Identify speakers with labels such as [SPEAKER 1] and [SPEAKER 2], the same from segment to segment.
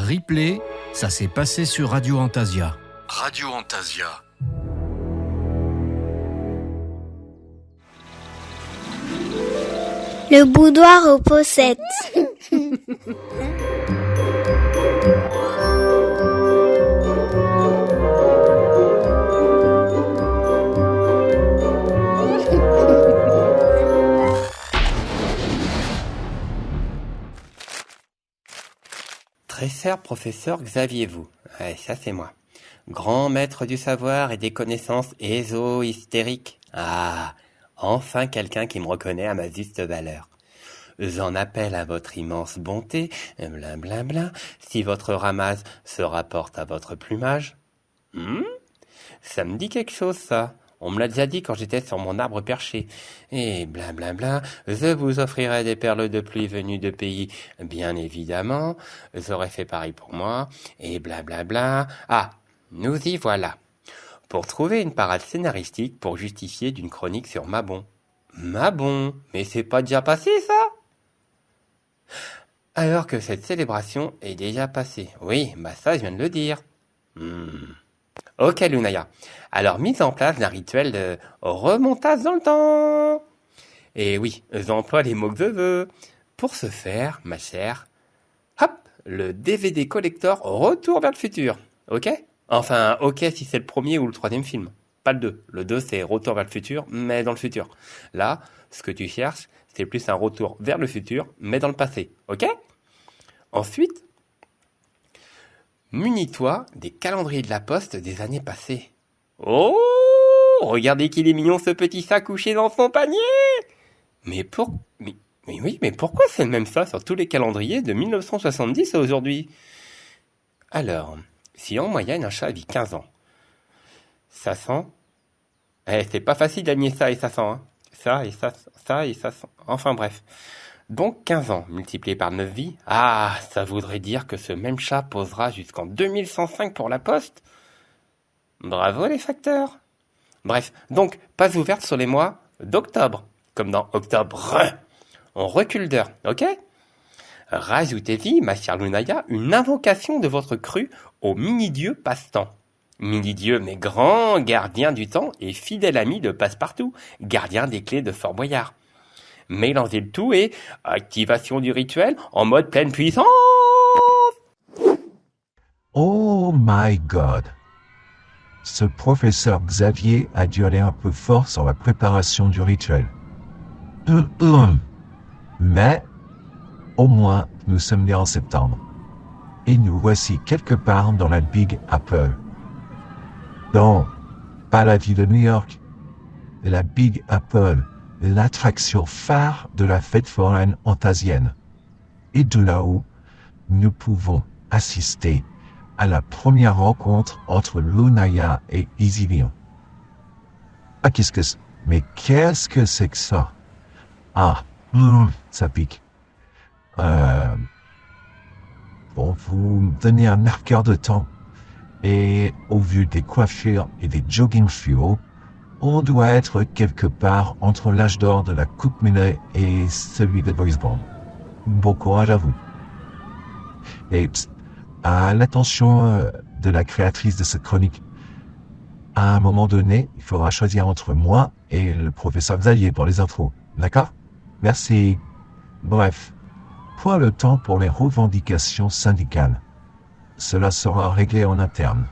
[SPEAKER 1] Replay, ça s'est passé sur Radio Antasia. Radio Antasia.
[SPEAKER 2] Le boudoir aux poussettes.
[SPEAKER 3] Très cher professeur Xavier-vous, ça c'est moi, grand maître du savoir et des connaissances éso-hystériques. Ah, enfin quelqu'un qui me reconnaît à ma juste valeur. J'en appelle à votre immense bonté, blablabla, si votre ramasse se rapporte à votre plumage. Ça me dit quelque chose ça. On me l'a déjà dit quand j'étais sur mon arbre perché. Et blablabla, je vous offrirai des perles de pluie venues de pays, bien évidemment. J'aurais fait pareil pour moi. Et blablabla. Ah, nous y voilà. Pour trouver une parade scénaristique pour justifier d'une chronique sur Mabon. Mabon, mais c'est pas déjà passé ça? Alors que cette célébration est déjà passée. Oui, bah ça je viens de le dire. Ok Lunaya, alors mise en place d'un rituel de remontage dans le temps. Et oui, j'emploie les mots que je veux. Pour ce faire, ma chère, hop, le DVD collector Retour vers le futur, ok? Enfin, ok si c'est le premier ou le troisième film, pas le 2. Le 2 c'est Retour vers le futur, mais dans le futur. Là, ce que tu cherches, c'est plus un retour vers le futur, mais dans le passé, ok? Ensuite, munis-toi des calendriers de la poste des années passées. Oh, regardez qu'il est mignon ce petit sac couché dans son panier. Mais pourquoi c'est le même ça sur tous les calendriers de 1970 à aujourd'hui? Alors, si en moyenne un chat vit 15 ans, ça sent... c'est pas facile d'aligner ça et ça sent, hein. Ça et ça sent. Enfin bref. Donc 15 ans multiplié par 9 vies, ça voudrait dire que ce même chat posera jusqu'en 2105 pour la poste. Bravo les facteurs. Bref, donc pas ouverte sur les mois d'octobre, comme dans Octobre. On recule d'heure, ok? Rajoutez-y, ma chère Lunaya, une invocation de votre cru au mini-dieu passe-temps. Mini-dieu, mais grand gardien du temps et fidèle ami de Passepartout, gardien des clés de Fort Boyard. Mélangez le tout et activation du rituel en mode pleine puissance.
[SPEAKER 4] Oh my God. Ce professeur Xavier a dû aller un peu fort sur la préparation du rituel. Mais, au moins, nous sommes nés en septembre. Et nous voici quelque part dans la Big Apple. Non, pas la ville de New York. La Big Apple, l'attraction phare de la fête foraine antasienne. Et de là-haut, nous pouvons assister à la première rencontre entre Lunaya et Isilion. Ah, qu'est-ce que c'est que ça? Ça pique. Bon, vous me donnez un marqueur de temps. Et au vu des coiffures et des jogging fluo, on doit être quelque part entre l'âge d'or de la coupe Millet et celui de Boys Band. Bon courage à vous. Et à l'attention de la créatrice de cette chronique, à un moment donné, il faudra choisir entre moi et le professeur Xavier pour les intros. D'accord? Merci. Bref, point le temps pour les revendications syndicales. Cela sera réglé en interne.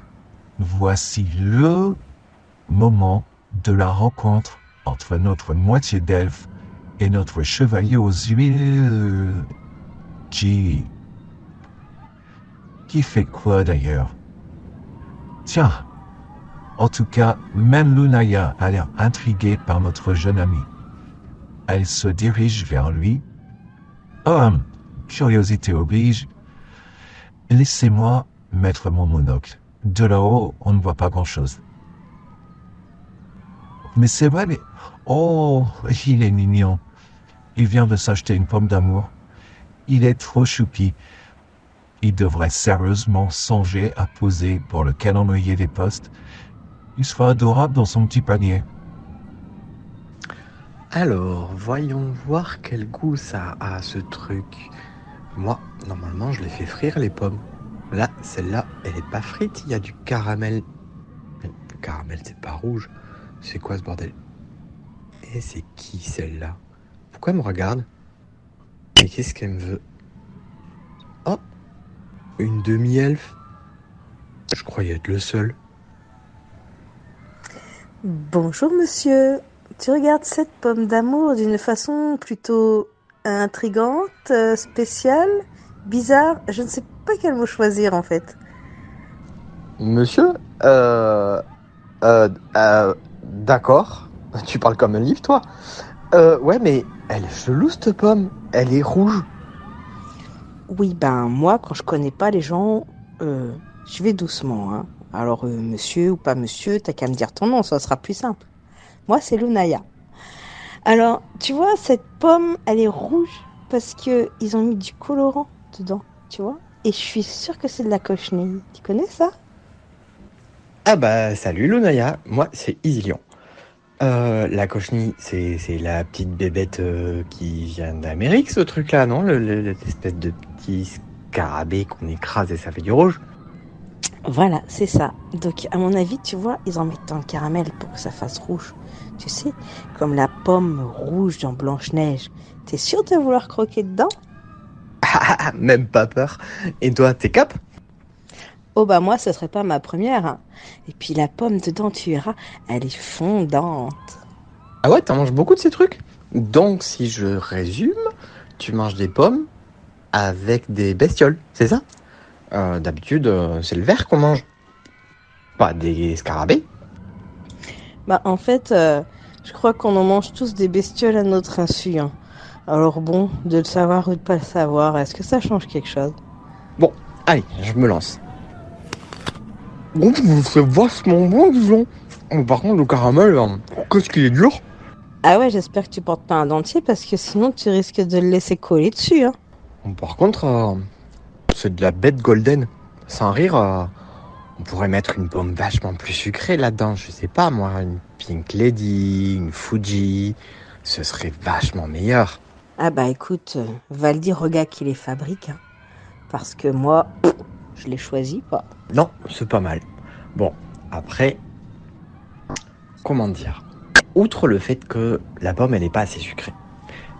[SPEAKER 4] Voici le moment de la rencontre entre notre moitié d'elfe et notre chevalier aux huiles qui fait quoi d'ailleurs? Tiens, en tout cas, même Lunaya a l'air intriguée par notre jeune ami. Elle se dirige vers lui. Curiosité oblige. Laissez-moi mettre mon monocle. De là-haut, on ne voit pas grand-chose. Mais c'est vrai, mais... Oh, il est mignon. Il vient de s'acheter une pomme d'amour. Il est trop choupi. Il devrait sérieusement songer à poser pour le calendrier des postes. Il sera adorable dans son petit panier.
[SPEAKER 5] Alors, voyons voir quel goût ça a ce truc. Moi, normalement, je les fais frire les pommes. Là, celle-là, elle est pas frite, il y a du caramel. Le caramel, c'est pas rouge. C'est quoi ce bordel? Et c'est qui celle-là? Pourquoi elle me regarde? Et qu'est-ce qu'elle me veut? Oh, une demi-elfe. Je croyais être le seul.
[SPEAKER 6] Bonjour monsieur, tu regardes cette pomme d'amour d'une façon plutôt intrigante, spéciale, bizarre, je ne sais pas quel mot choisir en fait.
[SPEAKER 5] Monsieur? D'accord. Tu parles comme un livre, toi? Ouais, mais elle est chelou, cette pomme. Elle est rouge.
[SPEAKER 6] Oui, ben moi quand je connais pas les gens, je vais doucement, hein. Alors monsieur ou pas monsieur, t'as qu'à me dire ton nom, ça sera plus simple. Moi c'est Lunaya. Alors, tu vois, cette pomme, elle est rouge parce que ils ont mis du colorant dedans, tu vois. Et je suis sûre que c'est de la cochenille. Tu connais ça?
[SPEAKER 5] Ah bah, salut Lunaya. Moi, c'est Isilion. La cochenille, c'est la petite bébête qui vient d'Amérique, ce truc-là, non? L'espèce de petit scarabée qu'on écrase et ça fait du rouge.
[SPEAKER 6] Voilà, c'est ça. Donc, à mon avis, tu vois, ils en mettent dans le caramel pour que ça fasse rouge. Tu sais, comme la pomme rouge dans Blanche-Neige. T'es sûr de vouloir croquer dedans?
[SPEAKER 5] Ah, même pas peur. Et toi, t'es cap?
[SPEAKER 6] Oh bah moi, ce serait pas ma première, hein. Et puis la pomme dedans, tu verras, elle est fondante.
[SPEAKER 5] Ah ouais, t'en manges beaucoup de ces trucs? Donc, si je résume, tu manges des pommes avec des bestioles, c'est ça? D'habitude, c'est le verre qu'on mange, pas des scarabées.
[SPEAKER 6] Bah en fait, je crois qu'on en mange tous des bestioles à notre insu, hein. Alors bon, de le savoir ou de pas le savoir, est-ce que ça change quelque chose?
[SPEAKER 5] Bon, allez, je me lance. Bon, c'est vachement bon, disons. Par contre, le caramel, qu'est-ce qu'il est dur.
[SPEAKER 6] Ah ouais, j'espère que tu portes pas un dentier parce que sinon tu risques de le laisser coller dessus, hein.
[SPEAKER 5] Par contre, c'est de la bête golden. Sans rire, on pourrait mettre une pomme vachement plus sucrée là-dedans. Je sais pas, moi, une Pink Lady, une Fuji. Ce serait vachement meilleur.
[SPEAKER 6] Ah bah écoute, va le dire au gars qui les fabrique, hein. Parce que moi, je les choisis pas.
[SPEAKER 5] Non, c'est pas mal. Bon, après, comment dire? Outre le fait que la pomme, elle est pas assez sucrée,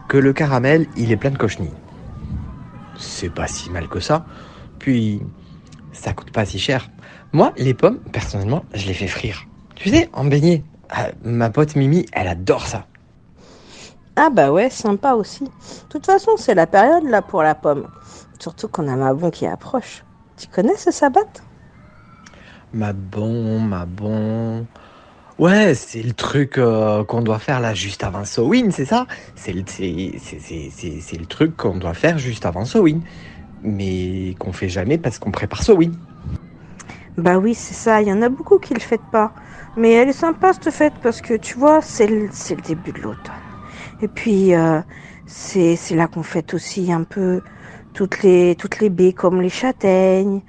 [SPEAKER 5] que le caramel, il est plein de cochenilles. C'est pas si mal que ça. Puis, ça coûte pas si cher. Moi, les pommes, personnellement, je les fais frire. Tu sais, en beignet. Ma pote Mimi, elle adore ça.
[SPEAKER 6] Ah bah ouais, sympa aussi. De toute façon, c'est la période là pour la pomme. Surtout qu'on a Mabon qui approche. Tu connais ce sabbat?
[SPEAKER 5] Ma bon. Ouais, c'est le truc qu'on doit faire là juste avant Samhain, c'est ça? C'est le truc qu'on doit faire juste avant Samhain. Mais qu'on fait jamais parce qu'on prépare Samhain.
[SPEAKER 6] Bah oui, c'est ça, il y en a beaucoup qui le fêtent pas. Mais elle est sympa cette fête parce que tu vois, c'est le début de l'automne. Et puis, c'est là qu'on fête aussi un peu toutes les baies comme les châtaignes,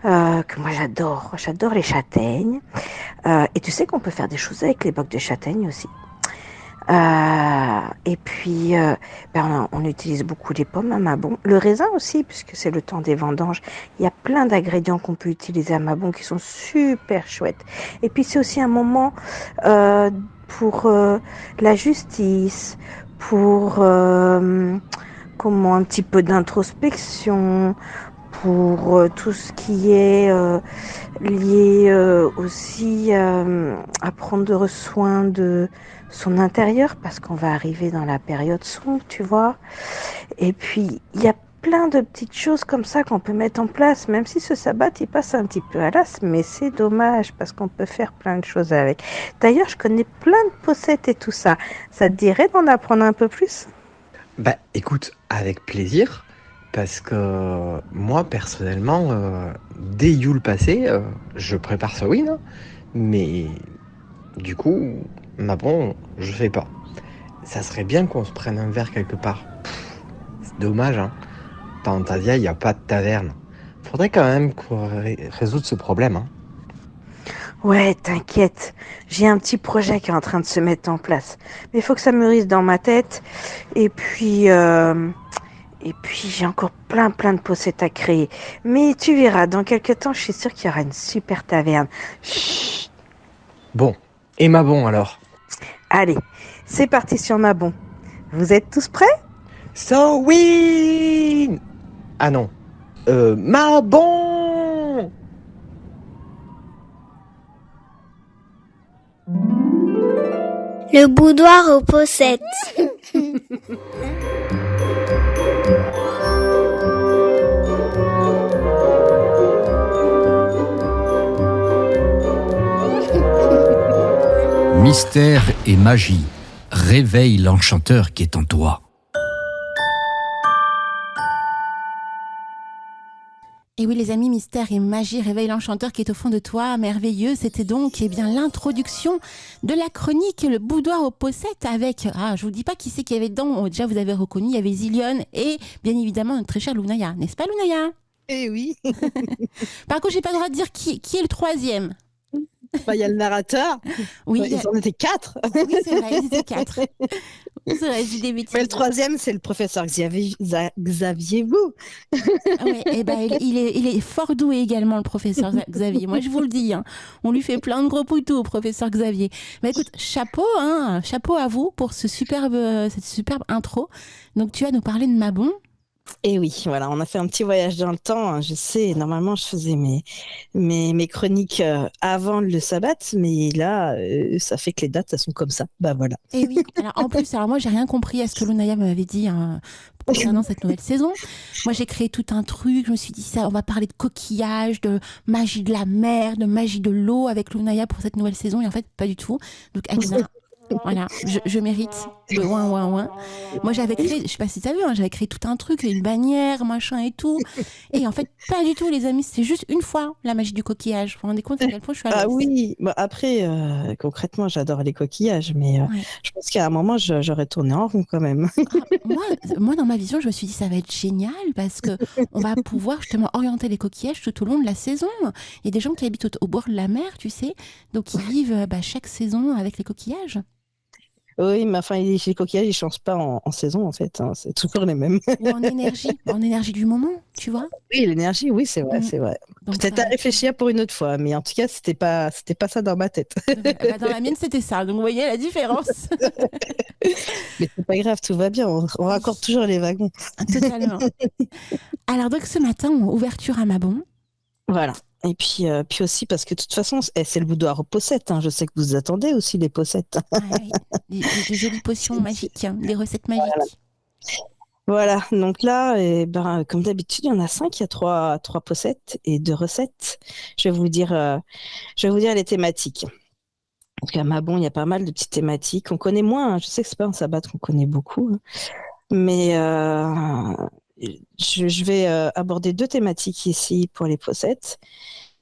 [SPEAKER 6] que moi j'adore les châtaignes. Et tu sais qu'on peut faire des choses avec les bocs de châtaignes aussi. Et puis, on utilise beaucoup les pommes à Mabon. Le raisin aussi, puisque c'est le temps des vendanges. Il y a plein d'ingrédients qu'on peut utiliser à Mabon qui sont super chouettes. Et puis, c'est aussi un moment pour la justice, pour un petit peu d'introspection, pour tout ce qui est lié aussi à prendre soin de son intérieur, parce qu'on va arriver dans la période sombre, tu vois. Et puis, il y a plein de petites choses comme ça qu'on peut mettre en place, même si ce sabbat, il passe un petit peu à l'as, mais c'est dommage, parce qu'on peut faire plein de choses avec. D'ailleurs, je connais plein de pocettes et tout ça. Ça te dirait d'en apprendre un peu plus?
[SPEAKER 5] Bah écoute, avec plaisir, parce que moi personnellement, dès Yule passé, je prépare Samhain, hein, mais du coup, bon, je fais pas. Ça serait bien qu'on se prenne un verre quelque part. C'est dommage, hein. Dans Antasia, il n'y a pas de taverne. Faudrait quand même qu'on résoudre ce problème, hein.
[SPEAKER 6] Ouais, t'inquiète, j'ai un petit projet qui est en train de se mettre en place. Mais il faut que ça mûrisse dans ma tête. Et puis Et puis j'ai encore plein de poussettes à créer. Mais tu verras, dans quelques temps, je suis sûre qu'il y aura une super taverne. Chut.
[SPEAKER 5] Bon, et Mabon alors?
[SPEAKER 6] Allez, c'est parti sur Mabon. Vous êtes tous prêts?
[SPEAKER 5] So win! Ah non. Mabon!
[SPEAKER 2] Le boudoir aux poussettes.
[SPEAKER 1] Mystère et magie. Réveille l'enchanteur qui est en toi.
[SPEAKER 7] Et oui les amis, Mystère et magie, réveille l'enchanteur qui est au fond de toi, merveilleux. C'était donc l'introduction de la chronique Le boudoir aux poussettes avec, je vous dis pas qui c'est qu'il y avait dedans, déjà vous avez reconnu, il y avait Zillion et bien évidemment notre très chère Lunaya, n'est-ce pas Lunaya?
[SPEAKER 8] Eh oui.
[SPEAKER 7] Par contre j'ai pas le droit de dire qui est le troisième.
[SPEAKER 8] Il y a le narrateur.
[SPEAKER 7] Oui,
[SPEAKER 8] Ils en étaient 4.
[SPEAKER 7] Oui, c'est vrai, ils étaient 4. C'est vrai, j'ai des bêtises.
[SPEAKER 8] Mais le troisième, c'est le professeur Xavier Vous.
[SPEAKER 7] Ouais, et ben, il est fort doué également, le professeur Xavier. Moi, je vous le dis, hein, on lui fait plein de gros poutous au professeur Xavier. Mais écoute, chapeau à vous pour cette superbe intro. Donc, tu vas nous parler de Mabon.
[SPEAKER 8] Et oui, voilà, on a fait un petit voyage dans le temps. Je sais, normalement, je faisais mes chroniques avant le sabbat, mais là, ça fait que les dates, elles sont comme ça. Bah voilà.
[SPEAKER 7] Et oui, alors moi, j'ai rien compris à ce que Lunaya m'avait dit concernant cette nouvelle saison. Moi, j'ai créé tout un truc. Je me suis dit, on va parler de coquillages, de magie de la mer, de magie de l'eau avec Lunaya pour cette nouvelle saison. Et en fait, pas du tout. Donc, Alina, voilà, je mérite le ouin. Moi, j'avais créé, je sais pas si t'as vu, j'avais créé tout un truc, une bannière, machin et tout. Et en fait, pas du tout, les amis. C'était juste une fois la magie du coquillage. Vous vous rendez compte à quel point je suis à l'aise.
[SPEAKER 8] Ah oui, après, concrètement, j'adore les coquillages, mais je pense qu'à un moment, j'aurais tourné en rond quand même.
[SPEAKER 7] Moi, dans ma vision, je me suis dit, ça va être génial parce que on va pouvoir justement orienter les coquillages tout au long de la saison. Il y a des gens qui habitent au bord de la mer, tu sais, donc ils vivent chaque saison avec les coquillages.
[SPEAKER 8] Oui, mais enfin, les coquillages, ils ne changent pas en saison, en fait. Hein, c'est toujours les mêmes.
[SPEAKER 7] Ou en énergie du moment, tu vois.
[SPEAKER 8] Oui, l'énergie, oui, c'est vrai, c'est vrai. Donc, peut-être à réfléchir pour une autre fois, mais en tout cas, c'était pas ça dans ma tête.
[SPEAKER 7] Dans la mienne, c'était ça. Donc, vous voyez la différence.
[SPEAKER 8] Mais c'est pas grave, tout va bien. On raccorde toujours les wagons.
[SPEAKER 7] Totalement. Alors, donc, ce matin, ouverture à Mabon.
[SPEAKER 8] Voilà. Et puis aussi, parce que de toute façon, c'est le boudoir aux poussettes. Hein. Je sais que vous attendez aussi les poussettes.
[SPEAKER 7] Ah, oui. Des jolies potions magiques, des recettes magiques.
[SPEAKER 8] Voilà. Donc là, comme d'habitude, il y en a 5. Il y a 3 poussettes et 2 recettes. Je vais vous dire les thématiques. En tout cas, Mabon, il y a pas mal de petites thématiques. On connaît moins. Hein. Je sais que c'est pas un sabbat qu'on connaît beaucoup. Hein. Mais je vais aborder 2 thématiques ici pour les poussettes.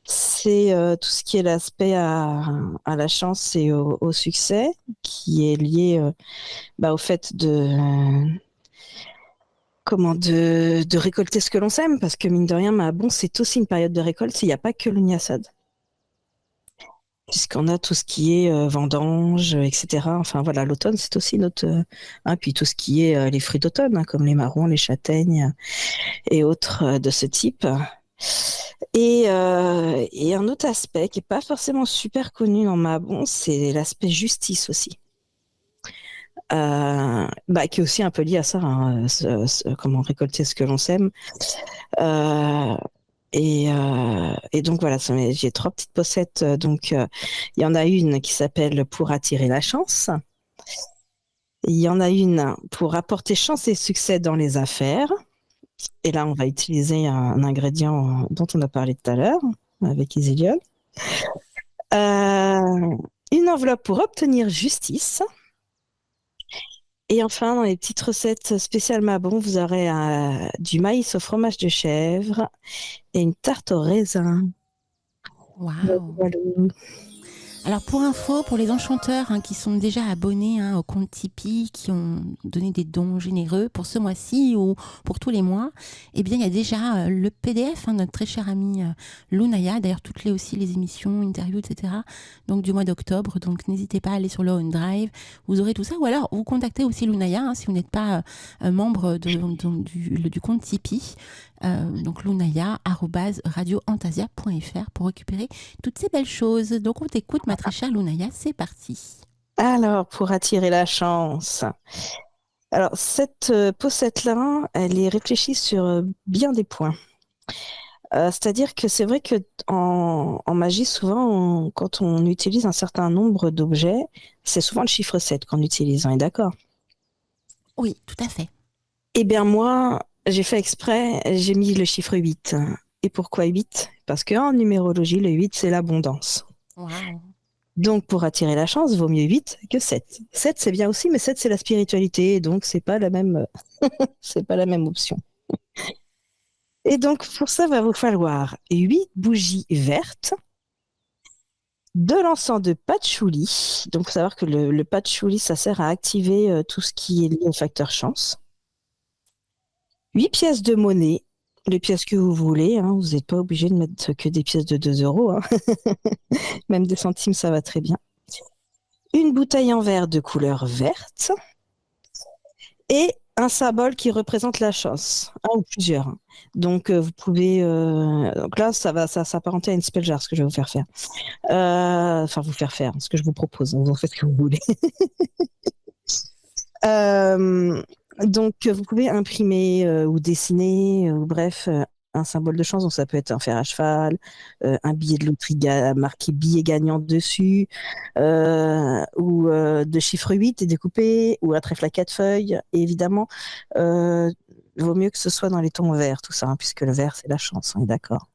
[SPEAKER 8] C'est tout ce qui est l'aspect à la chance et au succès, qui est lié au fait de récolter ce que l'on sème, parce que mine de rien, Mabon, c'est aussi une période de récolte. Il n'y a pas que le Niasad. Puisqu'on a tout ce qui est vendange, etc. Enfin voilà, l'automne, c'est aussi notre... puis tout ce qui est les fruits d'automne, hein, comme les marrons, les châtaignes et autres de ce type. Et un autre aspect qui n'est pas forcément super connu dans Mabon, c'est l'aspect justice aussi. Qui est aussi un peu lié à ça, hein, comment récolter ce que l'on sème. Et donc voilà, j'ai 3 petites poussettes. Donc il y en a une qui s'appelle pour attirer la chance. Il y en a une pour apporter chance et succès dans les affaires. Et là, on va utiliser un ingrédient dont on a parlé tout à l'heure avec Iséliol. Une enveloppe pour obtenir justice. Et enfin, dans les petites recettes spéciales Mabon, vous aurez du maïs au fromage de chèvre et une tarte au raisin.
[SPEAKER 7] Waouh. Alors pour info, pour les enchanteurs qui sont déjà abonnés au compte Tipeee, qui ont donné des dons généreux pour ce mois-ci ou pour tous les mois, eh bien il y a déjà le PDF, notre très cher ami Lunaya, d'ailleurs toutes les émissions, interviews, etc. Donc du mois d'octobre, donc n'hésitez pas à aller sur le OneDrive, vous aurez tout ça, ou alors vous contactez aussi Lunaya si vous n'êtes pas membre du compte Tipeee. Donc lunaya@radioantasia.fr pour récupérer toutes ces belles choses. Donc on t'écoute ma très chère Lunaya, c'est parti.
[SPEAKER 8] Alors, pour attirer la chance. Alors, cette pochette-là, elle est réfléchie sur bien des points. C'est-à-dire que c'est vrai que en magie, souvent, quand on utilise un certain nombre d'objets, c'est souvent le chiffre 7 qu'on utilise, on est d'accord?
[SPEAKER 7] Oui, tout à fait.
[SPEAKER 8] Eh bien, moi, j'ai fait exprès, j'ai mis le chiffre 8. Et pourquoi 8? Parce qu'en numérologie, le 8, c'est l'abondance.
[SPEAKER 7] Wow.
[SPEAKER 8] Donc, pour attirer la chance, vaut mieux 8 que 7. 7, c'est bien aussi, mais 7, c'est la spiritualité, donc c'est pas la même, c'est pas la même option. Et donc, pour ça, va vous falloir 8 bougies vertes, de l'encens de patchouli. Donc, il faut savoir que le patchouli, ça sert à activer tout ce qui est lié au facteur chance. 8 pièces de monnaie, les pièces que vous voulez. Vous n'êtes pas obligé de mettre que des pièces de 2 €. Même des centimes, ça va très bien. Une bouteille en verre de couleur verte. Et un symbole qui représente la chance. Un ou plusieurs. Donc, vous pouvez... donc là, ça va s'apparenter à une spell jar, ce que je vais vous faire faire. Enfin, vous faire faire, ce que je vous propose. Vous en faites ce que vous voulez. Donc, vous pouvez imprimer ou dessiner, ou bref, un symbole de chance. Donc, ça peut être un fer à cheval, un billet de loterie marqué billet gagnant dessus, ou de chiffre 8 et découpé, ou un trèfle à 4 feuilles. Et évidemment, il vaut mieux que ce soit dans les tons verts, tout ça, puisque le vert, c'est la chance, on est d'accord.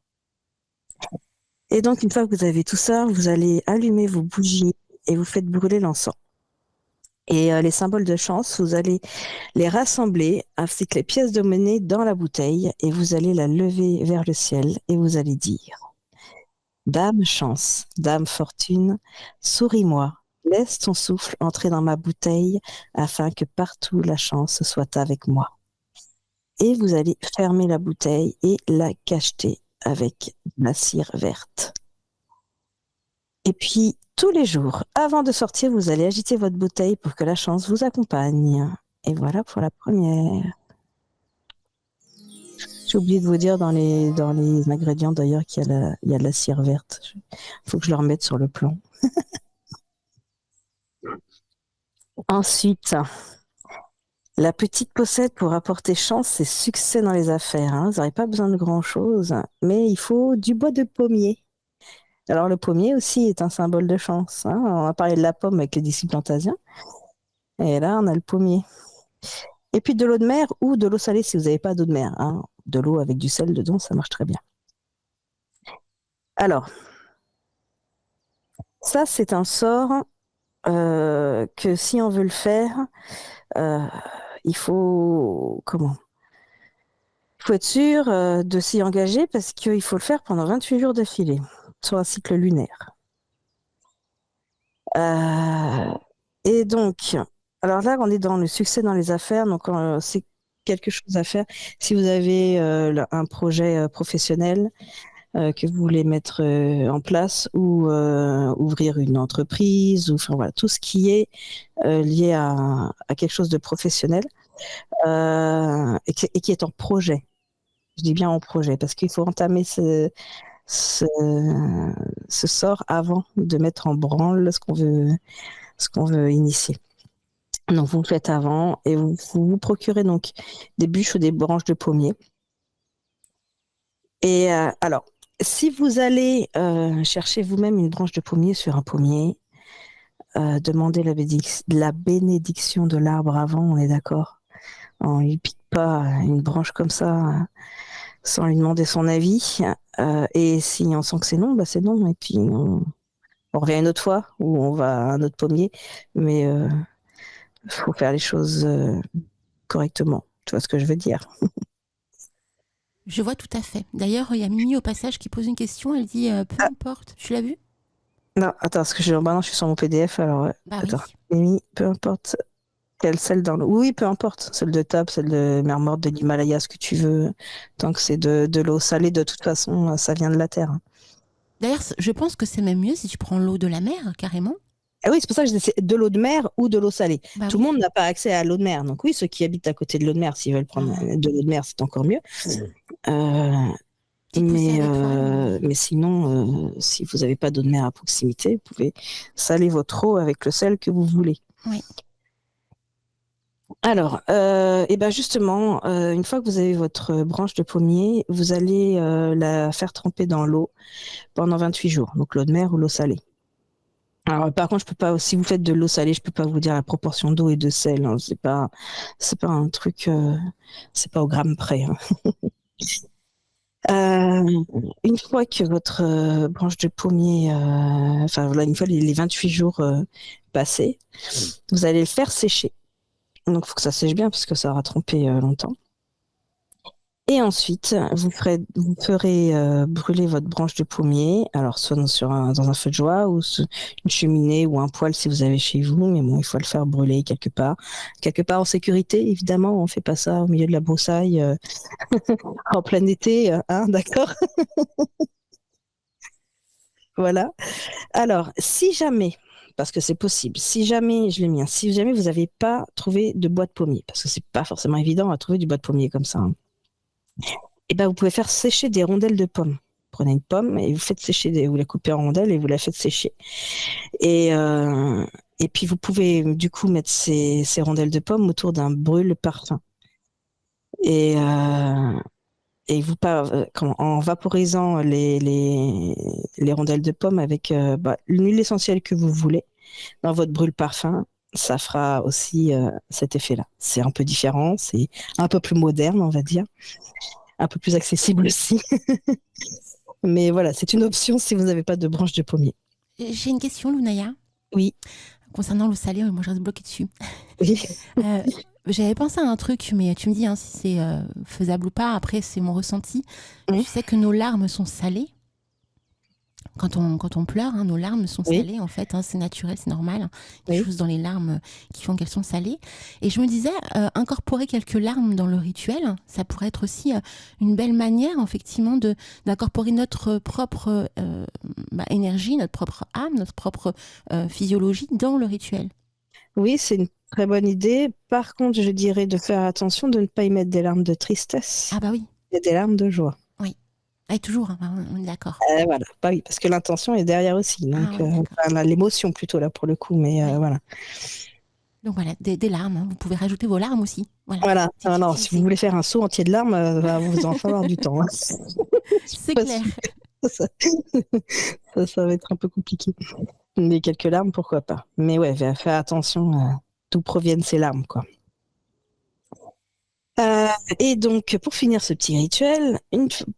[SPEAKER 8] Et donc, une fois que vous avez tout ça, vous allez allumer vos bougies et vous faites brûler l'encens. Et les symboles de chance, vous allez les rassembler ainsi que les pièces de monnaie dans la bouteille et vous allez la lever vers le ciel et vous allez dire: Dame chance, dame fortune, souris-moi, laisse ton souffle entrer dans ma bouteille afin que partout la chance soit avec moi. Et vous allez fermer la bouteille et la cacheter avec la cire verte. Et puis, tous les jours, avant de sortir, vous allez agiter votre bouteille pour que la chance vous accompagne. Et voilà pour la première. J'ai oublié de vous dire dans les ingrédients d'ailleurs qu'il y a de la cire verte. Il faut que je le remette sur le plan. Ensuite, la petite pochette pour apporter chance et succès dans les affaires. Vous n'aurez pas besoin de grand-chose, mais il faut du bois de pommier. Alors, le pommier aussi est un symbole de chance. On a parlé de la pomme avec les disciples antasiens. Et là, on a le pommier. Et puis de l'eau de mer ou de l'eau salée si vous n'avez pas d'eau de mer. De l'eau avec du sel dedans, ça marche très bien. Alors, ça, c'est un sort que si on veut le faire, il faut... Comment ? Il faut être sûr de s'y engager parce qu'il faut le faire pendant 28 jours d'affilée sur un cycle lunaire. Et donc, alors là, on est dans le succès dans les affaires, donc c'est quelque chose à faire. Si vous avez un projet professionnel que vous voulez mettre en place ou ouvrir une entreprise, ou enfin voilà, tout ce qui est lié à quelque chose de professionnel et qui est en projet. Je dis bien en projet parce qu'il faut entamer ce sort avant de mettre en branle ce qu'on veut initier. Donc vous le faites avant et vous procurez donc des bûches ou des branches de pommier. Et alors, si vous allez chercher vous-même une branche de pommier sur un pommier, demandez la bénédiction de l'arbre avant, on est d'accord. On ne lui pique pas une branche comme ça sans lui demander son avis. Et si on sent que c'est non, c'est non. Et puis on revient une autre fois ou on va à un autre pommier. Mais il faut faire les choses correctement. Tu vois ce que je veux dire?
[SPEAKER 7] Je vois tout à fait. D'ailleurs, il y a Mimi au passage qui pose une question. Elle dit peu importe. Tu l'as vu?
[SPEAKER 8] Non, attends, parce que maintenant je suis sur mon PDF, alors
[SPEAKER 7] Bah oui.
[SPEAKER 8] attends. Mimi, peu importe quelle celle dans l'eau. Oui, peu importe. Celle de table, celle de mer morte, de l'Himalaya, ce que tu veux. Tant que c'est de l'eau salée, de toute façon, ça vient de la terre.
[SPEAKER 7] D'ailleurs, je pense que c'est même mieux si tu prends l'eau de la mer, carrément.
[SPEAKER 8] Ah oui, c'est pour ça que je disais c'est de l'eau de mer ou de l'eau salée.
[SPEAKER 7] Bah
[SPEAKER 8] Tout
[SPEAKER 7] oui.
[SPEAKER 8] le monde n'a pas accès à l'eau de mer. Donc oui, ceux qui habitent à côté de l'eau de mer, s'ils veulent prendre de l'eau de mer, c'est encore mieux.
[SPEAKER 7] Petite poussée avec toi.
[SPEAKER 8] Mais sinon, si vous n'avez pas d'eau de mer à proximité, vous pouvez saler votre eau avec le sel que vous voulez.
[SPEAKER 7] Oui.
[SPEAKER 8] Alors, et ben justement, une fois que vous avez votre branche de pommier, vous allez la faire tremper dans l'eau pendant 28 jours, donc l'eau de mer ou l'eau salée. Alors, par contre, je peux pas, si vous faites de l'eau salée, je peux pas vous dire la proportion d'eau et de sel, hein. C'est pas un truc, c'est pas au gramme près, hein. Une fois que votre branche de pommier, enfin voilà, une fois les 28 jours passés, vous allez le faire sécher. Donc, il faut que ça sèche bien parce que ça aura trempé longtemps. Et ensuite, vous ferez brûler votre branche de pommier, alors soit dans un feu de joie ou une cheminée ou un poêle si vous avez chez vous, mais bon, il faut le faire brûler quelque part en sécurité, évidemment, on fait pas ça au milieu de la broussaille en plein été, hein, d'accord? Voilà. Alors, si jamais, parce que c'est possible, si jamais, je l'ai mis, si jamais vous n'avez pas trouvé de bois de pommier, parce que c'est pas forcément évident à trouver du bois de pommier comme ça, hein. Et ben, vous pouvez faire sécher des rondelles de pommes. Prenez une pomme et vous faites sécher, vous la coupez en rondelles et vous la faites sécher. Et puis vous pouvez du coup mettre ces rondelles de pommes autour d'un brûle-parfum. Et en vaporisant les rondelles de pommes avec une huile essentielle que vous voulez dans votre brûle-parfum, ça fera aussi cet effet-là. C'est un peu différent, c'est un peu plus moderne, on va dire. Un peu plus accessible aussi. Mais voilà, c'est une option si vous n'avez pas de branche de pommier.
[SPEAKER 7] J'ai une question, Lunaya.
[SPEAKER 8] Oui.
[SPEAKER 7] Concernant l'eau salée, moi je reste bloquée dessus.
[SPEAKER 8] Oui.
[SPEAKER 7] J'avais pensé à un truc, mais tu me dis si c'est faisable ou pas. Après, c'est mon ressenti. Tu sais que nos larmes sont salées. Quand on pleure, hein, nos larmes sont salées, en fait, hein, c'est naturel, c'est normal. Il y a des choses dans les larmes qui font qu'elles sont salées. Et je me disais, incorporer quelques larmes dans le rituel, ça pourrait être aussi une belle manière, effectivement, d'incorporer notre propre énergie, notre propre âme, notre propre physiologie dans le rituel. Oui, c'est une très bonne idée. Par contre, je dirais de faire attention de ne pas y mettre des larmes de tristesse. Ah bah oui. Et des larmes de joie. Oui. Et toujours, hein, on est d'accord. Voilà, bah oui, parce que l'intention est derrière aussi. Donc, l'émotion plutôt là pour le coup, mais voilà. Donc voilà, des larmes. Hein. Vous pouvez rajouter vos larmes aussi. Voilà. Non, si vous voulez faire un seau entier de larmes, va vous en falloir du temps. Hein. C'est clair. Ça va être un peu compliqué. Mais quelques larmes, pourquoi pas. Mais ouais, faire attention d'où proviennent ces larmes, quoi. Et donc, pour finir ce petit rituel,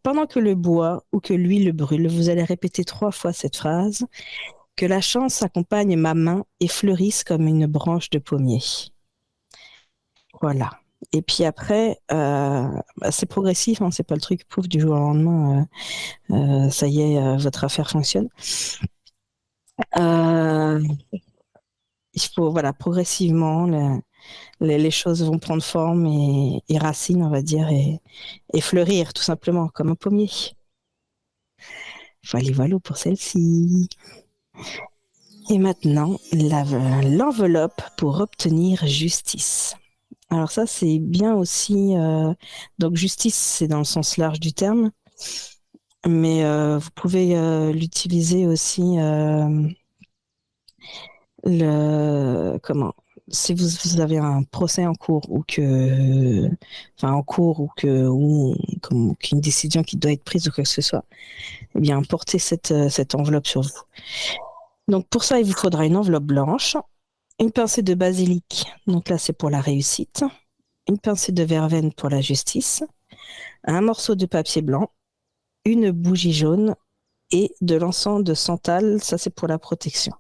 [SPEAKER 7] pendant que le bois ou que l'huile brûle, vous allez répéter 3 fois cette phrase. Que la chance accompagne ma main et fleurisse comme une branche de pommier. Voilà. Et puis après, c'est progressif, hein, c'est pas le truc pouf du jour au lendemain, ça y est, votre affaire fonctionne. Il faut, progressivement, les choses vont prendre forme et racines, on va dire, et fleurir tout simplement comme un pommier. Voilà pour celle-ci. Et maintenant, l'enveloppe pour obtenir justice. Alors ça, c'est bien aussi... donc justice, c'est dans le sens large du terme. Mais vous pouvez l'utiliser aussi... si vous avez un procès en cours ou qu'une décision qui doit être prise ou quoi que ce soit, eh bien, portez cette enveloppe sur vous. Donc pour ça, il vous faudra une enveloppe blanche, une pincée de basilic, donc là c'est pour la réussite, une pincée de verveine pour la justice, un morceau de papier blanc, une bougie jaune et de l'encens de santal, ça c'est pour la protection.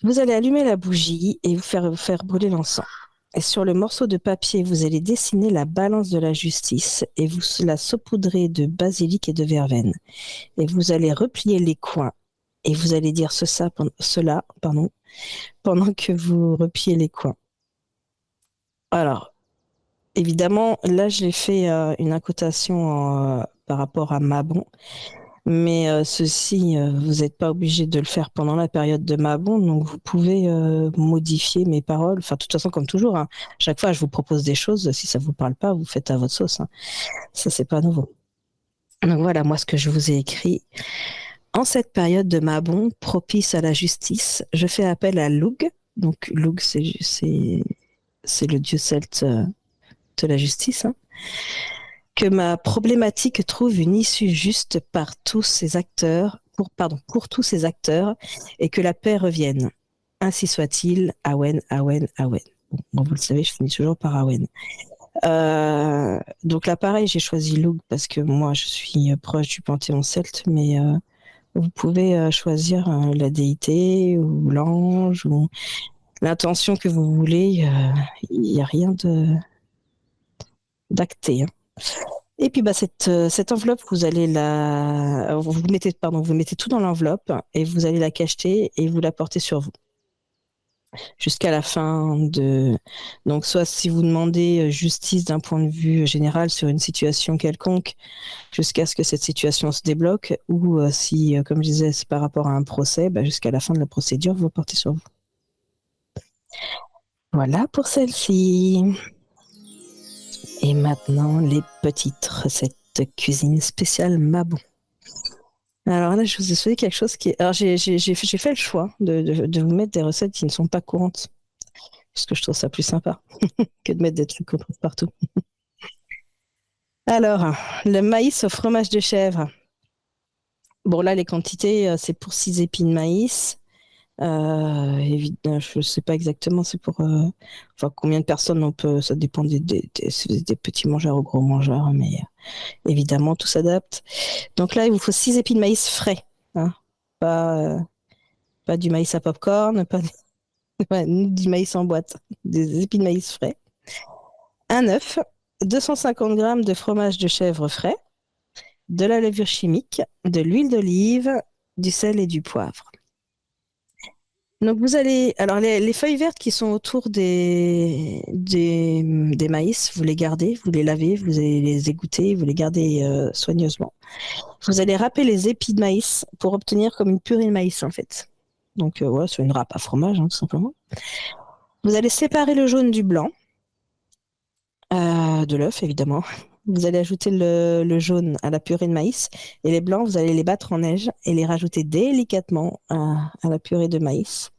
[SPEAKER 7] Vous allez allumer la bougie et vous faire brûler l'encens.
[SPEAKER 8] Et sur le morceau de papier, vous allez dessiner la balance de la justice et vous la saupoudrez de basilic et de verveine. Et vous allez replier les coins et vous allez dire cela, pendant que vous repliez les coins. Alors, évidemment, là, j'ai fait une incotation par rapport à Mabon. Mais ceci, vous n'êtes pas obligé de le faire pendant la période de Mabon, donc vous pouvez modifier mes paroles. Enfin, de toute façon, comme toujours, hein, chaque fois, je vous propose des choses. Si ça ne vous parle pas, vous faites à votre sauce. Hein. Ça, c'est pas nouveau. Donc voilà, moi, ce que je vous ai écrit. En cette période de Mabon, propice à la justice, je fais appel à Lugh. Donc, Lugh, c'est le dieu celte de la justice. Hein. Que ma problématique trouve une issue juste pour tous ces acteurs, et que la paix revienne. Ainsi soit-il, Awen, Awen, Awen. Bon, vous le savez, je finis toujours par Awen. Donc là, pareil, j'ai choisi Lugh parce que moi, je suis proche du panthéon celte, mais vous pouvez choisir la déité ou l'ange ou l'intention que vous voulez. Il n'y a rien d'acté. Hein. Et puis cette enveloppe, vous mettez tout dans l'enveloppe et vous allez la cacheter et vous la portez sur vous jusqu'à la fin de. Donc soit si vous demandez justice d'un point de vue général sur une situation quelconque, jusqu'à ce que cette situation se débloque, ou si, comme je disais, c'est par rapport à un procès, jusqu'à la fin de la procédure, vous portez sur vous. Voilà pour celle-ci. Et maintenant, les petites recettes de cuisine spéciale Mabon. Alors là, je vous ai souhaité quelque chose qui est... Alors, j'ai fait le choix de vous mettre des recettes qui ne sont pas courantes, parce que je trouve ça plus sympa que de mettre des trucs qu'on trouve partout. Alors, le maïs au fromage de chèvre. Bon, là, les quantités, c'est pour 6 épis de maïs. Je ne sais pas exactement, c'est pour combien de personnes on peut, ça dépend des petits mangeurs ou gros mangeurs, mais évidemment tout s'adapte. Donc là, il vous faut 6 épis de maïs frais, hein, pas du maïs à popcorn, pas du maïs en boîte, des épis de maïs frais. Un œuf, 250 g de fromage de chèvre frais, de la levure chimique, de l'huile d'olive, du sel et du poivre. Donc vous allez, alors les feuilles vertes qui sont autour des maïs, vous les gardez, vous les lavez, vous allez les égoutter, vous les gardez soigneusement. Vous allez râper les épis de maïs pour obtenir comme une purée de maïs en fait. Donc voilà, c'est une râpe à fromage hein, tout simplement. Vous allez séparer le jaune du blanc de l'œuf évidemment. Vous allez ajouter le jaune à la purée de maïs et les blancs, vous allez les battre en neige et les rajouter délicatement à la purée de maïs.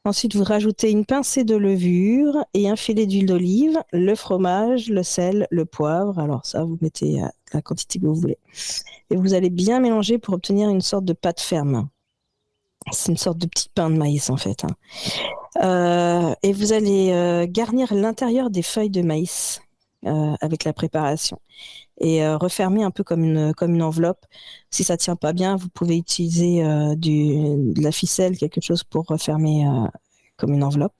[SPEAKER 8] Ensuite, vous rajoutez une pincée de levure et un filet d'huile d'olive, le fromage, le sel, le poivre. Alors ça, vous mettez la quantité que vous voulez. Et vous allez bien mélanger pour obtenir une sorte de pâte ferme. C'est une sorte de petit pain de maïs en fait. Hein. Et vous allez garnir l'intérieur des feuilles de maïs. Avec la préparation et refermer un peu comme une enveloppe. Si ça tient pas bien, vous pouvez utiliser de la ficelle, quelque chose pour refermer comme une enveloppe.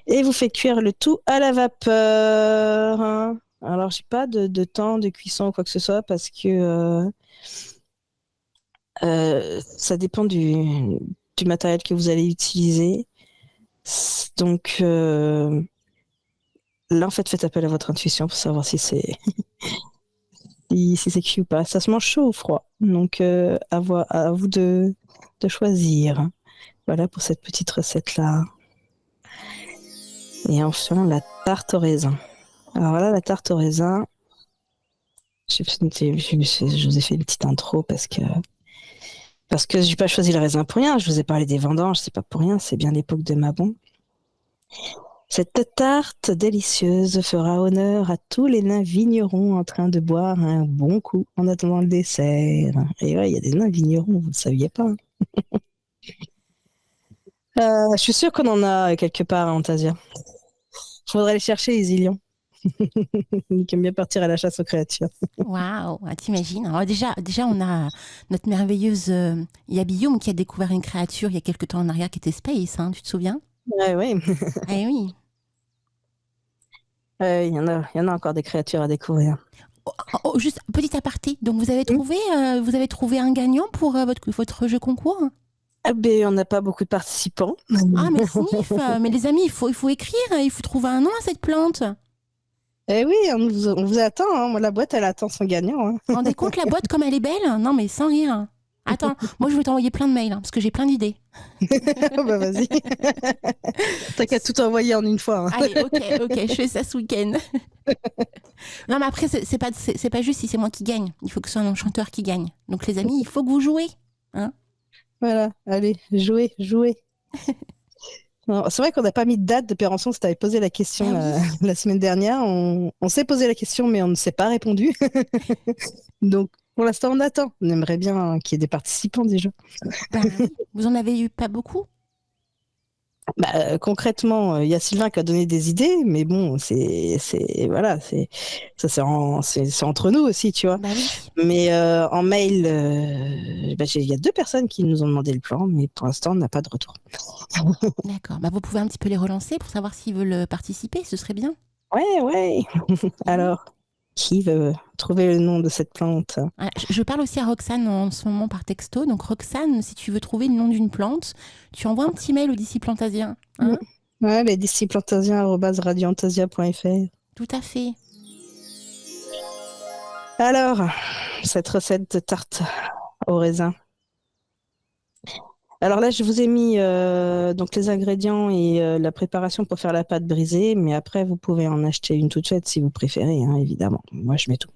[SPEAKER 8] Et vous faites cuire le tout à la vapeur. Hein. Alors j'ai pas de temps de cuisson ou quoi que ce soit parce que ça dépend du matériel que vous allez utiliser. Donc là, en fait, faites appel à votre intuition pour savoir si c'est si c'est cuit ou pas. Ça se mange chaud ou froid. Donc, à vous de choisir. Voilà pour cette petite recette-là. Et enfin, la tarte au raisin. Alors là, la tarte au raisin, je vous ai fait une petite intro parce que je n'ai pas choisi le raisin pour rien. Je vous ai parlé des vendanges, c'est pas pour rien. C'est bien l'époque de Mabon. Cette tarte délicieuse fera honneur à tous les nains vignerons en train de boire un bon coup en attendant le dessert. Et ouais, il y a des nains vignerons, vous ne le saviez pas. Je suis sûre qu'on en a quelque part à Antasia. Il faudrait les chercher, les Ilions. Ils aiment bien partir à la chasse aux créatures.
[SPEAKER 7] Waouh, t'imagines. Alors déjà, on a notre merveilleuse Yabiyum qui a découvert une créature il y a quelque temps en arrière qui était Space, hein, tu te souviens?
[SPEAKER 8] Ouais.
[SPEAKER 7] Eh oui.
[SPEAKER 8] Il y en a encore des créatures à découvrir.
[SPEAKER 7] Juste petit aparté. Donc vous avez trouvé un gagnant pour votre jeu concours?
[SPEAKER 8] Ah ben, on n'a pas beaucoup de participants.
[SPEAKER 7] Ah mais snif. Mais les amis, il faut écrire, il faut trouver un nom à cette plante.
[SPEAKER 8] Eh oui, on vous attend. Hein. Moi, la boîte, elle attend son gagnant. Hein.
[SPEAKER 7] Vous vous rendez compte la boîte comme elle est belle? Non mais sans rire. Attends, moi je vais t'envoyer plein de mails parce que j'ai plein d'idées.
[SPEAKER 8] Bah vas-y. T'as qu'à tout envoyer en une fois. Hein.
[SPEAKER 7] Allez, ok, je fais ça ce week-end. Non mais après c'est pas juste si c'est moi qui gagne. Il faut que ce soit un enchanteur qui gagne. Donc les amis, il faut que vous jouez. Hein?
[SPEAKER 8] Voilà, allez, jouez. Non, c'est vrai qu'on n'a pas mis de date de Pérançon, si tu avais posé la question la semaine dernière. On s'est posé la question, mais on ne s'est pas répondu. Donc, pour l'instant, on attend. On aimerait bien qu'il y ait des participants déjà.
[SPEAKER 7] Bah, vous en avez eu pas beaucoup?
[SPEAKER 8] Concrètement, il y a Sylvain qui a donné des idées, mais bon, c'est entre nous aussi, tu vois.
[SPEAKER 7] Bah oui.
[SPEAKER 8] Mais en mail, il y a 2 personnes qui nous ont demandé le plan, mais pour l'instant, on n'a pas de retour.
[SPEAKER 7] D'accord. Bah, vous pouvez un petit peu les relancer pour savoir s'ils veulent participer, ce serait bien.
[SPEAKER 8] Ouais. Alors, qui veut trouver le nom de cette plante?
[SPEAKER 7] Voilà, je parle aussi à Roxane en ce moment par texto. Donc Roxane, si tu veux trouver le nom d'une plante, tu envoies un petit mail au Disciplantasien. Hein?
[SPEAKER 8] Ouais, les disciplantasien@radioantasia.fr.
[SPEAKER 7] Tout à fait.
[SPEAKER 8] Alors, cette recette de tarte au raisin. Alors là, je vous ai mis donc les ingrédients et la préparation pour faire la pâte brisée, mais après, vous pouvez en acheter une toute faite si vous préférez, hein, évidemment. Moi, je mets tout.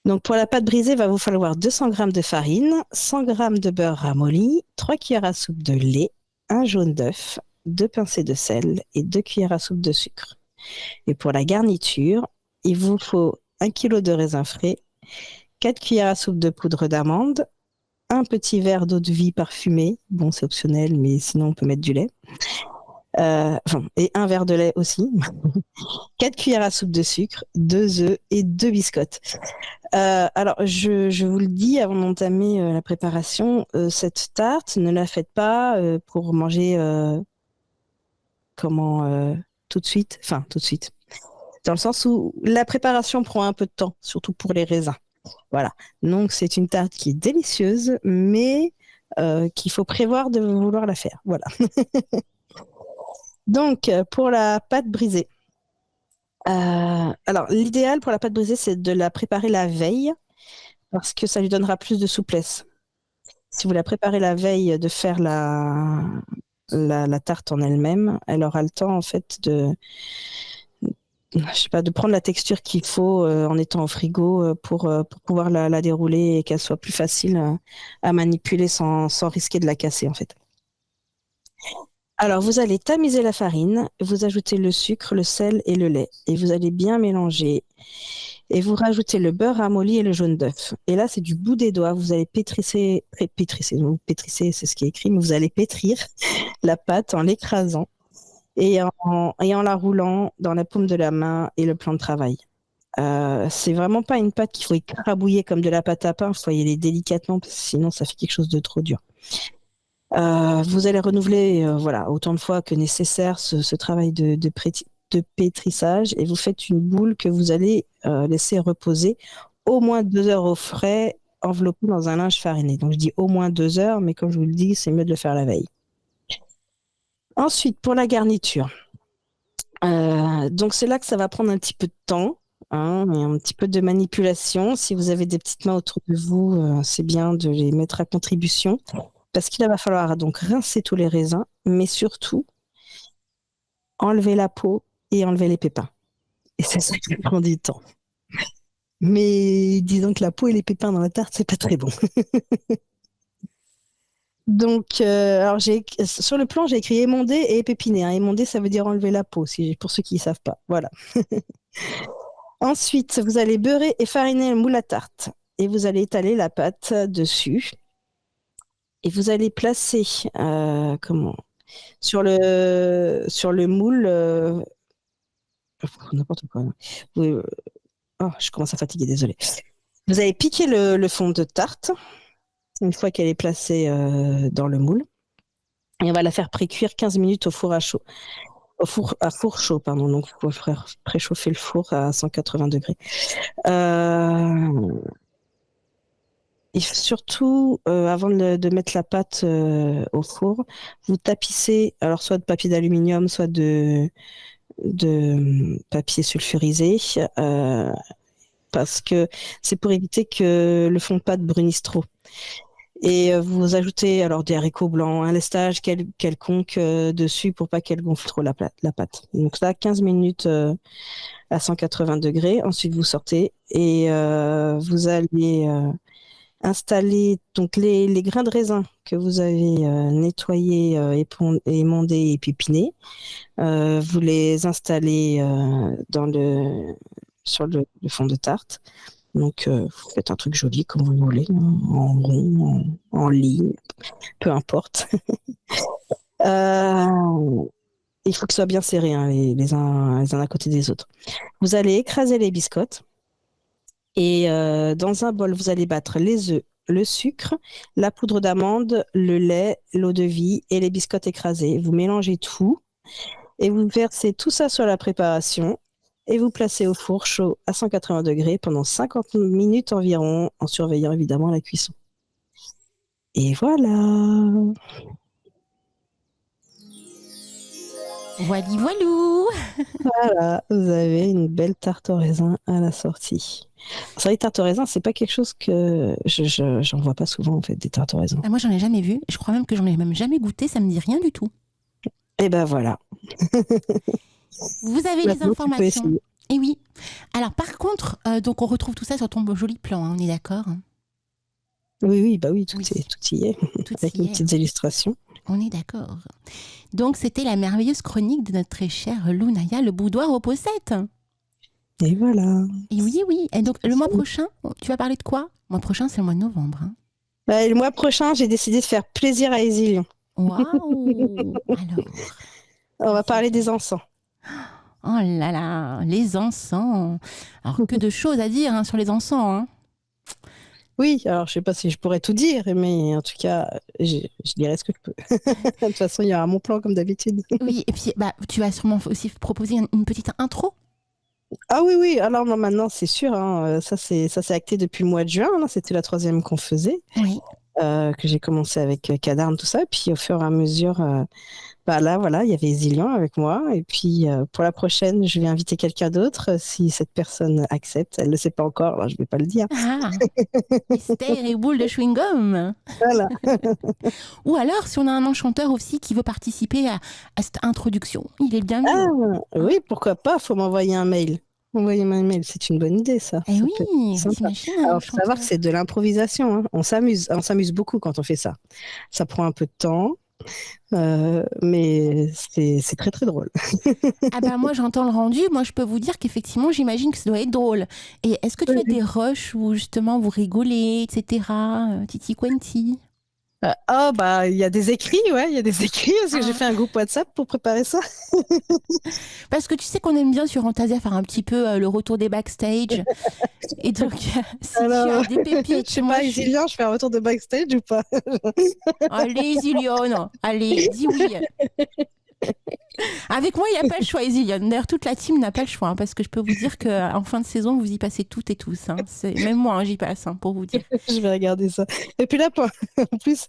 [SPEAKER 8] Donc, pour la pâte brisée, il va vous falloir 200 g de farine, 100 g de beurre ramolli, 3 cuillères à soupe de lait, un jaune d'œuf, 2 pincées de sel et 2 cuillères à soupe de sucre. Et pour la garniture, il vous faut 1 kg de raisin frais, 4 cuillères à soupe de poudre d'amande, un petit verre d'eau de vie parfumée. Bon, c'est optionnel, mais sinon, on peut mettre du lait. Et un verre de lait aussi. 4 cuillères à soupe de sucre, 2 œufs et 2 biscottes. Alors, je vous le dis avant d'entamer la préparation, cette tarte, ne la faites pas pour manger tout de suite. Enfin, tout de suite. Dans le sens où la préparation prend un peu de temps, surtout pour les raisins. Voilà. Donc, c'est une tarte qui est délicieuse, mais qu'il faut prévoir de vouloir la faire. Voilà. Donc, pour la pâte brisée. Alors, l'idéal pour la pâte brisée, c'est de la préparer la veille parce que ça lui donnera plus de souplesse. Si vous la préparez la veille de faire la tarte en elle-même, elle aura le temps, en fait, de prendre la texture qu'il faut en étant au frigo pour pouvoir la dérouler et qu'elle soit plus facile à manipuler sans risquer de la casser, en fait. Alors, vous allez tamiser la farine, vous ajoutez le sucre, le sel et le lait. Et vous allez bien mélanger. Et vous rajoutez le beurre ramolli et le jaune d'œuf. Et là, c'est du bout des doigts. Vous allez pétrisser, c'est ce qui est écrit, mais vous allez pétrir la pâte en l'écrasant et en la roulant dans la paume de la main et le plan de travail. C'est vraiment pas une pâte qu'il faut écrabouiller comme de la pâte à pain. Il faut y aller délicatement, parce que sinon, ça fait quelque chose de trop dur. Vous allez renouveler autant de fois que nécessaire ce travail de pétrissage et vous faites une boule que vous allez laisser reposer au moins 2 heures au frais, enveloppée dans un linge fariné. Donc je dis au moins 2 heures, mais comme je vous le dis, c'est mieux de le faire la veille. Ensuite, pour la garniture, donc c'est là que ça va prendre un petit peu de temps, hein, et un petit peu de manipulation. Si vous avez des petites mains autour de vous, c'est bien de les mettre à contribution. Parce qu'il va falloir donc rincer tous les raisins, mais surtout enlever la peau et enlever les pépins. Et c'est ça qui prend du temps. Mais disons que la peau et les pépins dans la tarte, c'est pas très bon. Donc, alors sur le plan, j'ai écrit émondé et épiné. Hein. Émondé, ça veut dire enlever la peau, pour ceux qui ne savent pas. Voilà. Ensuite, vous allez beurrer et fariner le moule à tarte. Et vous allez étaler la pâte dessus. Et vous allez placer sur le moule n'importe quoi. Oui, je commence à fatiguer, désolé. Vous allez piquer le fond de tarte une fois qu'elle est placée dans le moule et on va la faire pré-cuire 15 minutes au four à chaud. À four chaud, pardon. Donc, il faut faire préchauffer le four à 180 degrés. Et surtout, avant de mettre la pâte au four, vous tapissez, alors soit de papier d'aluminium, soit de papier sulfurisé, parce que c'est pour éviter que le fond de pâte brunisse trop. Et vous ajoutez alors des haricots blancs, un lestage quelconque dessus pour pas qu'elle gonfle trop la pâte. Donc là, 15 minutes à 180 degrés. Ensuite, vous sortez et vous allez installer donc les grains de raisin que vous avez nettoyés, émondés et pépinés. Vous les installez sur le fond de tarte. Donc, vous faites un truc joli comme vous voulez, en rond, en ligne, peu importe. Il faut que ce soit bien serré, hein, les uns à côté des autres. Vous allez écraser les biscottes et dans un bol, vous allez battre les œufs, le sucre, la poudre d'amande, le lait, l'eau de vie et les biscottes écrasées. Vous mélangez tout et vous versez tout ça sur la préparation. Et vous placez au four chaud à 180 degrés pendant 50 minutes environ, en surveillant évidemment la cuisson. Et voilà.
[SPEAKER 7] Voilou.
[SPEAKER 8] Voilà, vous avez une belle tarte au raisin à la sortie. C'est vrai, les tartes au raisin, c'est pas quelque chose que j'en vois pas souvent en fait, des tartes au raisin.
[SPEAKER 7] Moi, j'en ai jamais vu. Je crois même que j'en ai même jamais goûté. Ça me dit rien du tout.
[SPEAKER 8] Et ben voilà.
[SPEAKER 7] Vous avez les informations. Et oui. Alors par contre, donc on retrouve tout ça sur ton joli plan, hein, on est d'accord?
[SPEAKER 8] Oui, tout y est.
[SPEAKER 7] Tout
[SPEAKER 8] avec
[SPEAKER 7] y
[SPEAKER 8] une
[SPEAKER 7] est.
[SPEAKER 8] petite illustration.
[SPEAKER 7] On est d'accord. Donc c'était la merveilleuse chronique de notre très chère Lounaya, le boudoir aux pocettes.
[SPEAKER 8] Et voilà.
[SPEAKER 7] Et oui. Et donc le mois prochain, tu vas parler de quoi? Le mois prochain, c'est le mois de novembre. Hein.
[SPEAKER 8] Le mois prochain, j'ai décidé de faire plaisir à Hézilion.
[SPEAKER 7] Waouh. Alors.
[SPEAKER 8] On va parler des encens.
[SPEAKER 7] Oh là là, les encens. Alors, que de choses à dire hein, sur les encens. Hein.
[SPEAKER 8] Oui, alors je sais pas si je pourrais tout dire, mais en tout cas, je dirais ce que je peux. De toute façon, il y aura mon plan comme d'habitude.
[SPEAKER 7] Oui, et puis tu vas sûrement aussi proposer une petite intro.
[SPEAKER 8] Ah oui, alors non, maintenant c'est sûr, hein, ça c'est acté depuis le mois de juin, là, c'était la 3e qu'on faisait,
[SPEAKER 7] Oui.
[SPEAKER 8] que j'ai commencé avec Cadarn, tout ça, puis au fur et à mesure... là, voilà, il y avait Zillion avec moi. Et puis, pour la prochaine, je vais inviter quelqu'un d'autre. Si cette personne accepte, elle ne le sait pas encore, alors je ne vais pas le dire.
[SPEAKER 7] Ah, mystère et boule de chewing-gum.
[SPEAKER 8] Voilà.
[SPEAKER 7] Ou alors, si on a un enchanteur aussi qui veut participer à cette introduction, il est bienvenu.
[SPEAKER 8] Ah, oui, pourquoi pas, il faut m'envoyer un mail. Envoyez-moi un mail, c'est une bonne idée, ça.
[SPEAKER 7] Eh
[SPEAKER 8] Ça
[SPEAKER 7] oui,
[SPEAKER 8] peut être sympa.
[SPEAKER 7] t'imagines
[SPEAKER 8] Alors, il faut savoir que c'est de l'improvisation. Hein. On s'amuse beaucoup quand on fait ça. Ça prend un peu de temps. Mais c'est très très drôle.
[SPEAKER 7] Moi j'entends le rendu, moi je peux vous dire qu'effectivement j'imagine que ça doit être drôle. Et est-ce que tu as des rushs où justement vous rigolez, etc. Titi Quenti?
[SPEAKER 8] Il y a des écrits, parce que j'ai fait un groupe WhatsApp pour préparer ça.
[SPEAKER 7] Parce que tu sais qu'on aime bien sur Fantasia faire un petit peu le retour des backstage. Et donc, si tu as des pépites,
[SPEAKER 8] je sais pas, Zillion, je fais un retour de backstage ou pas?
[SPEAKER 7] Allez, Zillion, allez, dis oui. Avec moi, il n'y a pas le choix, Zillion. D'ailleurs, toute la team n'a pas le choix, hein, parce que je peux vous dire qu'en fin de saison, vous y passez toutes et tous. Hein. Même moi, hein, j'y passe, hein, pour vous dire.
[SPEAKER 8] Je vais regarder ça. Et puis là, en plus,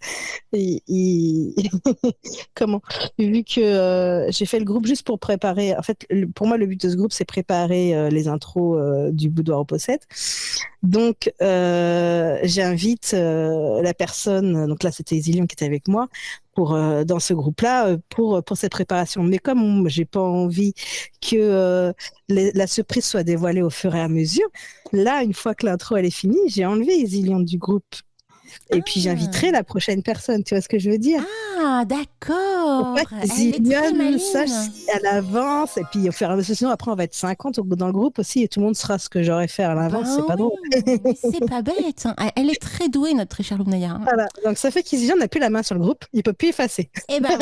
[SPEAKER 8] comment? Vu que j'ai fait le groupe juste pour préparer. En fait, pour moi, le but de ce groupe, c'est préparer les intros du boudoir aux pocettes. Donc, j'invite la personne. Donc là, c'était Zillion qui était avec moi. Dans ce groupe-là pour cette préparation. Mais comme j'ai pas envie que la surprise soit dévoilée au fur et à mesure, là, une fois que l'intro elle est finie, j'ai enlevé Zillion du groupe. Et puis j'inviterai la prochaine personne, tu vois ce que je veux dire?
[SPEAKER 7] Ah, d'accord.
[SPEAKER 8] Zillion sache à l'avance, et puis au fur et à mesure, sinon après on va être 50 dans le groupe aussi, et tout le monde sera ce que j'aurais fait à l'avance, c'est pas drôle.
[SPEAKER 7] C'est pas bête. Hein. Elle est très douée, notre très chère Lounaya. Hein.
[SPEAKER 8] Voilà, donc ça fait qu'Zillion n'a plus la main sur le groupe, il peut plus effacer.
[SPEAKER 7] Eh ben,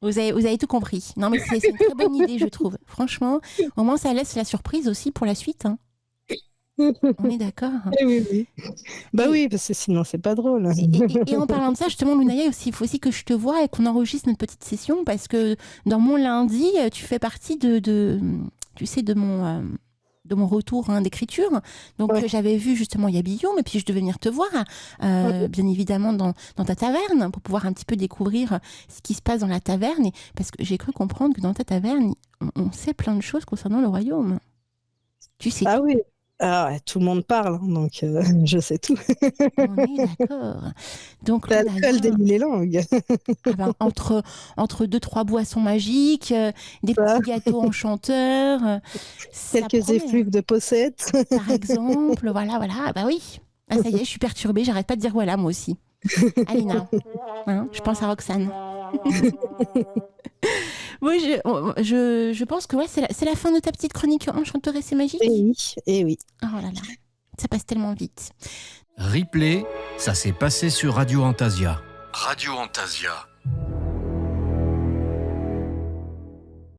[SPEAKER 7] vous avez tout compris. Non, mais c'est une très bonne idée, je trouve. Franchement, au moins ça laisse la surprise aussi pour la suite. Hein. On est d'accord.
[SPEAKER 8] Oui. Bah oui, parce que sinon c'est pas drôle.
[SPEAKER 7] Et en parlant de ça, justement, Lunaya, il faut aussi que je te voie et qu'on enregistre notre petite session parce que dans mon lundi, tu fais partie tu sais, de mon retour d'écriture. Donc j'avais vu justement Yabillon, et puis je devais venir te voir, bien évidemment dans ta taverne, pour pouvoir un petit peu découvrir ce qui se passe dans la taverne, parce que j'ai cru comprendre que dans ta taverne, on sait plein de choses concernant le royaume. Tu sais.
[SPEAKER 8] Ah oui. Ah ouais, tout le monde parle, donc je sais tout.
[SPEAKER 7] On est d'accord. Donc
[SPEAKER 8] l'alcool délie les langues.
[SPEAKER 7] Entre 2-3 boissons magiques, des petits gâteaux enchanteurs,
[SPEAKER 8] quelques effluves de possètes.
[SPEAKER 7] Par exemple, voilà. Bah oui. Ah, ça y est, je suis perturbée, j'arrête pas de dire voilà, moi aussi. Alina, je pense à Roxane. Oui, je pense que c'est la fin de ta petite chronique enchanteresse et magique.
[SPEAKER 8] Et oui.
[SPEAKER 7] Oh là là, ça passe tellement vite.
[SPEAKER 1] Replay, ça s'est passé sur Radio Antasia. Radio Antasia.